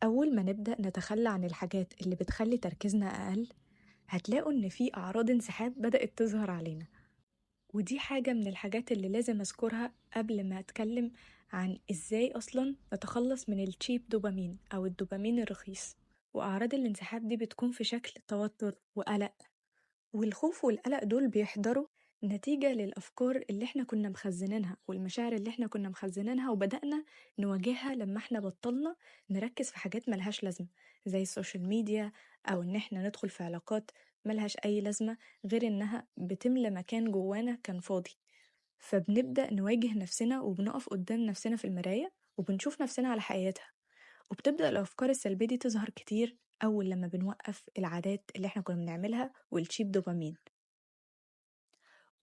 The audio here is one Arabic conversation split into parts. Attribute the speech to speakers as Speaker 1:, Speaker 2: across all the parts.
Speaker 1: أول ما نبدأ نتخلى عن الحاجات اللي بتخلي تركيزنا أقل، هتلاقوا إن في أعراض انسحاب بدأت تظهر علينا. ودي حاجة من الحاجات اللي لازم أذكرها قبل ما أتكلم عن إزاي أصلا نتخلص من التشيب دوبامين أو الدوبامين الرخيص. وأعراض الانسحاب دي بتكون في شكل توتر وقلق، والخوف والقلق دول بيحضروا نتيجة للأفكار اللي احنا كنا مخزنينها والمشاعر اللي احنا كنا مخزنينها وبدأنا نواجهها لما احنا بطلنا نركز في حاجات ملهاش لازمة، زي السوشيال ميديا، أو إن احنا ندخل في علاقات ملهاش أي لازمة غير إنها بتملى مكان جوانا كان فاضي. فبنبدأ نواجه نفسنا وبنقف قدام نفسنا في المراية وبنشوف نفسنا على حقيقتها، وبتبدأ الأفكار السلبية دي تظهر كتير أول لما بنوقف العادات اللي احنا كنا بنعملها والتشيب دوبامين.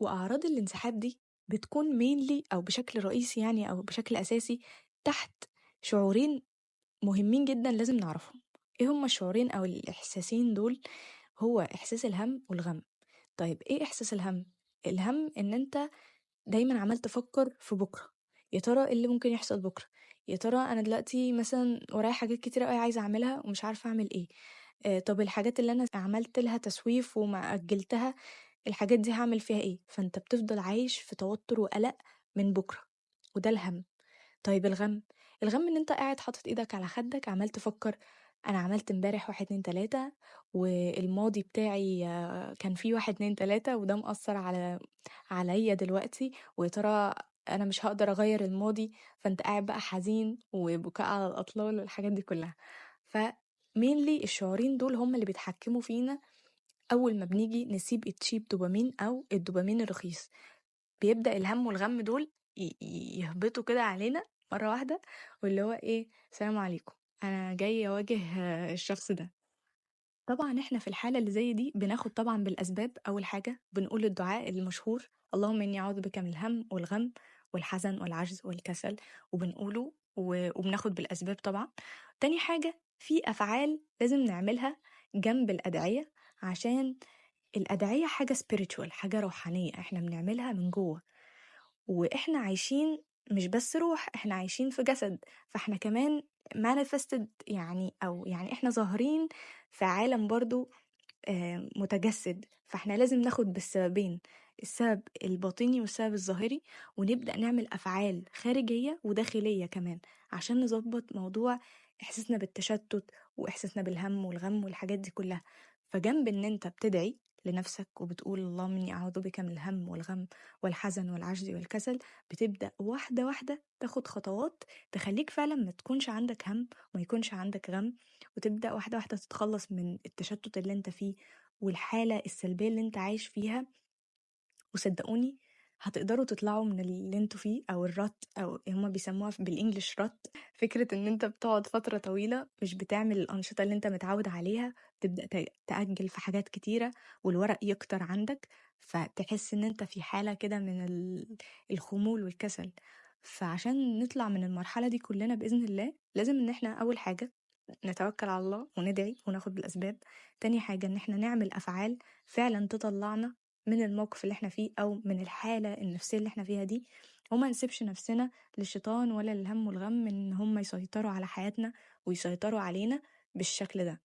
Speaker 1: وأعراض الانسحاب دي بتكون mainly أو بشكل رئيسي يعني أو بشكل أساسي تحت شعورين مهمين جدا لازم نعرفهم. ايه هما الشعورين أو الإحساسين دول؟ هو إحساس الهم والغم. طيب ايه إحساس الهم؟ الهم إن انت دايما عمال تفكر في بكرة، يا ترى إيه اللي ممكن يحصل بكرة، يا ترى أنا دلوقتي مثلا ورايا حاجات كتيرة قوي عايزة أعملها ومش عارفة أعمل ايه. طب الحاجات اللي أنا عملت لها تسويف وما أجلتها، الحاجات دي هعمل فيها ايه؟ فانت بتفضل عايش في توتر وقلق من بكرة، وده الهم. طيب الغم، الغم ان انت قاعد حاطط ايدك على خدك عمال تفكر انا عملت امبارح واحد اتنين تلاتة، والماضي بتاعي كان فيه واحد اتنين تلاتة وده مأثر عليا دلوقتي، ويا ترى انا مش هقدر اغير الماضي. فانت قاعد بقى حزين وبكاء على الاطلال والحاجات دي كلها. فمينلي الشعورين دول هم اللي بيتحكموا فينا أول ما بنيجي نسيب التشيب دوبامين أو الدوبامين الرخيص. بيبدأ الهم والغم دول يهبطوا كده علينا مرة واحدة، واللي هو ايه، سلام عليكم، أنا جاي أواجه الشخص ده. طبعا احنا في الحالة اللي زي دي بناخد طبعا بالأسباب. أول حاجة بنقول الدعاء المشهور، اللهم إني أعوذ بك من الهم والغم والحزن والعجز والكسل، وبنقوله وبناخد بالأسباب طبعا. تاني حاجة في أفعال لازم نعملها جنب الأدعية، عشان الأدعية حاجة spiritual، حاجة روحانية احنا بنعملها من جوه، واحنا عايشين مش بس روح، احنا عايشين في جسد. فاحنا كمان manifested يعني، او يعني احنا ظاهرين في عالم برضو متجسد. فاحنا لازم ناخد بالسببين، السبب الباطني والسبب الظاهري، ونبدأ نعمل أفعال خارجية وداخلية كمان عشان نظبط موضوع إحساسنا بالتشتت وإحساسنا بالهم والغم والحاجات دي كلها. فجنب إن أنت بتدعي لنفسك وبتقول اللهم إني أعوذ بك من الهم والغم والحزن والعجز والكسل، بتبدأ واحدة واحدة تاخد خطوات تخليك فعلا ما تكونش عندك هم وما يكونش عندك غم، وتبدأ واحدة واحدة تتخلص من التشتت اللي انت فيه والحالة السلبية اللي انت عايش فيها. وصدقوني هتقدروا تطلعوا من اللي انتوا فيه او الرت، او هما بيسموها بالانجلش رت. فكرة ان انت بتقعد فترة طويلة مش بتعمل الانشطة اللي انت متعود عليها، تبدأ تأجل في حاجات كتيرة والورق يكتر عندك، فتحس ان انت في حالة كده من الخمول والكسل. فعشان نطلع من المرحلة دي كلنا بإذن الله لازم ان احنا اول حاجة نتوكل على الله وندعي وناخد بالأسباب. تاني حاجة ان احنا نعمل أفعال فعلا تطلعنا من الموقف اللي احنا فيه أو من الحالة النفسية اللي احنا فيها دي، وما نسيبش نفسنا للشيطان ولا للهم والغم ان هم يسيطروا على حياتنا ويسيطروا علينا بالشكل ده.